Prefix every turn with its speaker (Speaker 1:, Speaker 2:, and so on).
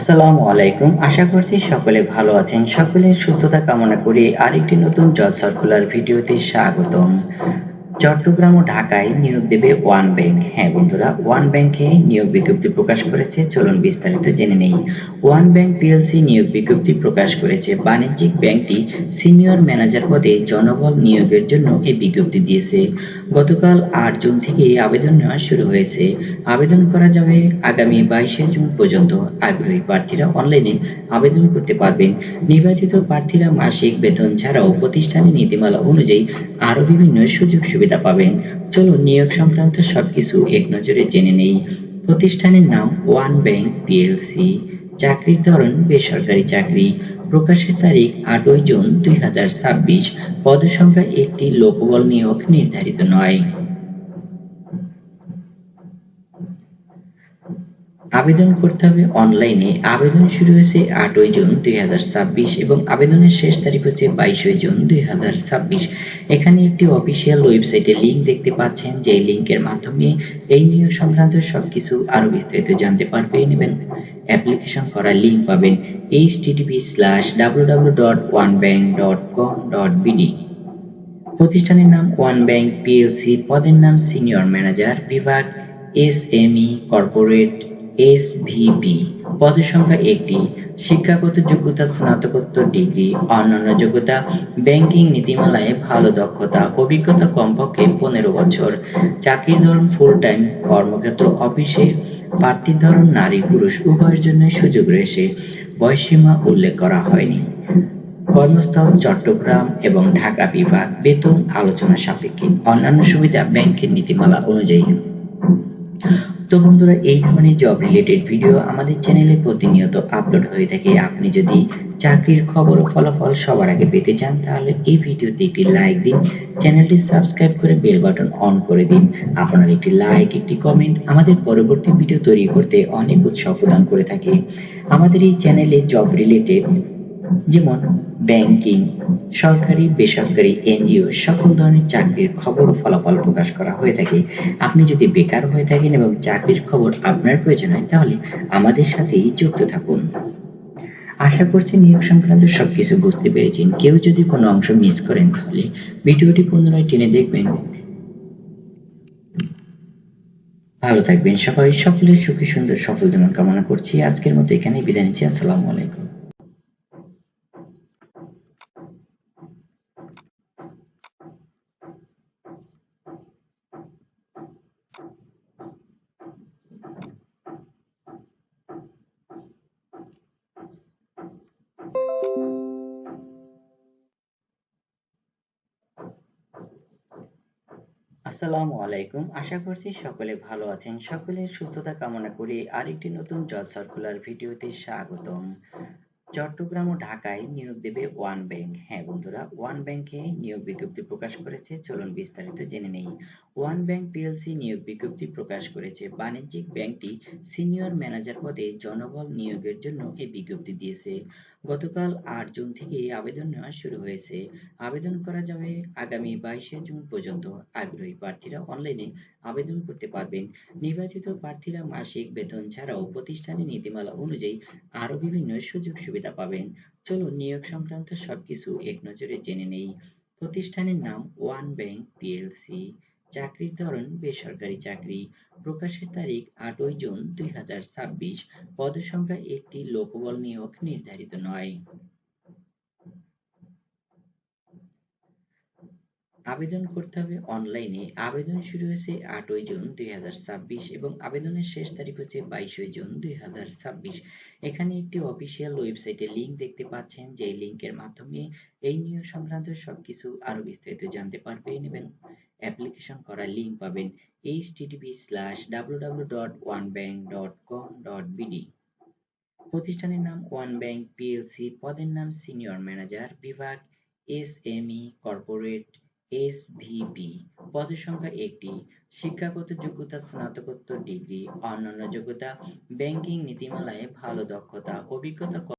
Speaker 1: আসসালামু আলাইকুম। আশা করছি সকলে ভালো আছেন। সকলের সুস্থতা কামনা করে আরেকটি নতুন জব সার্কুলার ভিডিওতে স্বাগতম। চট্টগ্রাম ও ঢাকায় নিয়োগ দেবে ওয়ান ব্যাংক। হ্যাঁ বন্ধুরা, ওয়ান ব্যাংকে নিয়োগ বিজ্ঞপ্তি প্রকাশ করেছে। চলুন বিস্তারিত জেনে নেই। ওয়ান ব্যাংক পিএলসি নিয়োগ বিজ্ঞপ্তি প্রকাশ করেছে। বাণিজ্যিক ব্যাংকটি সিনিয়র ম্যানেজার পদে জনবল নিয়োগের জন্য এই বিজ্ঞপ্তি দিয়েছে। গতকাল ৮ জুন থেকে আবেদন নেওয়া শুরু হয়েছে। আবেদন করা যাবে আগামী ২২শে জুন পর্যন্ত। আগ্রহী প্রার্থীরা অনলাইনে আবেদন করতে পারবেন। নির্বাচিত প্রার্থীরা মাসিক বেতন ছাড়াও প্রতিষ্ঠানের নীতিমালা অনুযায়ী আরো বিভিন্ন সুযোগ সুবিধা পাবেন। চলুন নিয়োগ সংক্রান্ত সবকিছু এক নজরে জেনে নেই। প্রতিষ্ঠানের নাম ওয়ান ব্যাংক পিএলসি। চাকরির ধরন বেসরকারি চাকরি। প্রকাশের তারিখ ৮ই জুন ২০২৬। পদসংখ্যা একটি, লোকবল নিয়োগ নির্ধারিত নয়। আবেদন করতে হবে অনলাইনে। আবেদন শুরু হয়েছে ৮ই জুন ২০২৬ এবং আবেদনের শেষ তারিখ হচ্ছে ২২শে জুন ২০২৬। এখানে একটি অফিসিয়াল ওয়েবসাইটের লিংক দেখতে পাচ্ছেন, যে লিংকের মাধ্যমে এই নিয়োগ সংক্রান্ত সবকিছু আরো বিস্তারিত জানতে পারবেন এবং অ্যাপ্লিকেশন করার লিংক পাবেন http://www.onebank.com.bd। প্রতিষ্ঠানের নাম ওয়ান ব্যাংক পিএলসি। পদের নাম সিনিয়র ম্যানেজার। বিভাগ এসএমই কর্পোরেট এসভিপি। পদের সংখ্যা একটি। শিক্ষাগত যোগ্যতা স্নাতকোত্তর ডিগ্রি। অন্যান্য যোগ্যতা ব্যাংকিং নীতিমালায় ভালো দক্ষতা, অভিজ্ঞতা কমপক্ষে ১৫ বছর। চাকরির ধরন ফুল টাইম, কর্মক্ষেত্র অফিসে। প্রার্থীর ধরন নারী পুরুষ উভয়ের জন্য সুযোগ রয়েছে। বয়সসীমা উল্লেখ করা হয়নি। কর্মস্থল চট্টগ্রাম এবং ঢাকা বিভাগ। বেতন আলোচনা সাপেক্ষে। অন্যান্য সুবিধা ব্যাংকের নীতিমালা অনুযায়ী। তো বন্ধুরা, এই ধরনের জব রিলেটেড ভিডিও আমাদের চ্যানেলে প্রতিনিয়ত আপলোড হয়ে থাকে। আপনি যদি চাকরির খবর ও ফলাফল সবার আগে পেতে চান, তাহলে এই ভিডিওতে একটি লাইক দিন, চ্যানেলটি সাবস্ক্রাইব করে বেল বাটন অন করে দিন। আপনার একটি লাইক, একটি কমেন্ট আমাদের পরবর্তী ভিডিও তৈরি করতে অনেক উৎসাহ প্রদান করে থাকে। আমাদের এই চ্যানেলে জব রিলেটেড, যেমন ব্যাংকিং, সরকারি বেসরকারি এনজিও সকল ধরনের চাকরির খবর ও ফলাফল প্রকাশ করা হয়ে থাকে। আপনি যদি বেকার হয়ে থাকেন এবং চাকরির খবর আপনার প্রয়োজন হয়, তাহলে আমাদের সাথেই যুক্ত থাকুন। আশা করছি নিয়োগ সংক্রান্ত সবকিছু বুঝতে পেরেছেন। কেউ যদি কোনো অংশ মিস করেন, তাহলে ভিডিওটি পুনরায় টেনে দেখবেন। ভালো থাকবেন সবাই। সকলের সুখী সুন্দর সফল জীবন কামনা করছি। আজকের মতো এখানেই বিদায় নিচ্ছি। আসসালামু আলাইকুম। আসসালামু আলাইকুম। আশা করছি সকলে ভালো আছেন। সকলের সুস্থতা কামনা করে আরেকটি নতুন জব সার্কুলার ভিডিওতে স্বাগতম। চট্টগ্রাম ও ঢাকায় নিয়োগ দেবে ওয়ান ব্যাংক। হ্যাঁ বন্ধুরা, ওয়ান ব্যাংকে নিয়োগ বিজ্ঞপ্তি প্রকাশ করেছে। চলুন বিস্তারিত জেনে নেই। ওয়ান ব্যাংক পিএলসি নিয়োগ বিজ্ঞপ্তি প্রকাশ করেছে। বাণিজ্যিক ব্যাংকটি সিনিয়র ম্যানেজার পদে জনবল নিয়োগের জন্য এই বিজ্ঞপ্তি দিয়েছে। গতকাল ৮ জুন থেকে আবেদন নেওয়া শুরু হয়েছে। আবেদন করা যাবে আগামী ২২শে জুন পর্যন্ত। আগ্রহী প্রার্থীরা অনলাইনে আবেদন করতে পারবেন। নির্বাচিত প্রার্থীরা মাসিক বেতন ছাড়াও প্রতিষ্ঠানের নীতিমালা অনুযায়ী আরো বিভিন্ন সুযোগ সুবিধা পাবেন। চলুন নিয়োগ সংক্রান্ত সবকিছু এক নজরে জেনে নেই। প্রতিষ্ঠানের নাম ওয়ান ব্যাংক পিএলসি। চাকরির ধরন বেসরকারি চাকরি। প্রকাশের তারিখ ৮ই জুন ২০২৬। পদসংখ্যা একটি, লোকবল নিয়োগ নির্ধারিত নয়। আবেদন করতে হবে অনলাইনে। আবেদন শুরু হয়েছে ৮ই জুন ২০২৬ এবং আবেদনের শেষ তারিখ হচ্ছে ২২শে জুন ২০২৬। এখানে একটি অফিসিয়াল ওয়েবসাইটের লিংক দেখতে পাচ্ছেন, যে লিংকের মাধ্যমে এই নিয়োগ সংক্রান্ত সবকিছু আরো বিস্তারিত জানতে পারবেন এবং অ্যাপ্লিকেশন করার লিংক পাবেন http://www.onebank.com.bd। প্রতিষ্ঠানের নাম ওয়ান ব্যাংক পিএলসি। পদের নাম সিনিয়র ম্যানেজার। বিভাগ এসএমই কর্পোরেট এসভিপি। পদের সংখ্যা একটি। শিক্ষাগত যোগ্যতা স্নাতকোত্তর ডিগ্রি। অন্যান্য যোগ্যতা ব্যাংকিং নীতিমালায় ভালো দক্ষতা, অভিজ্ঞতা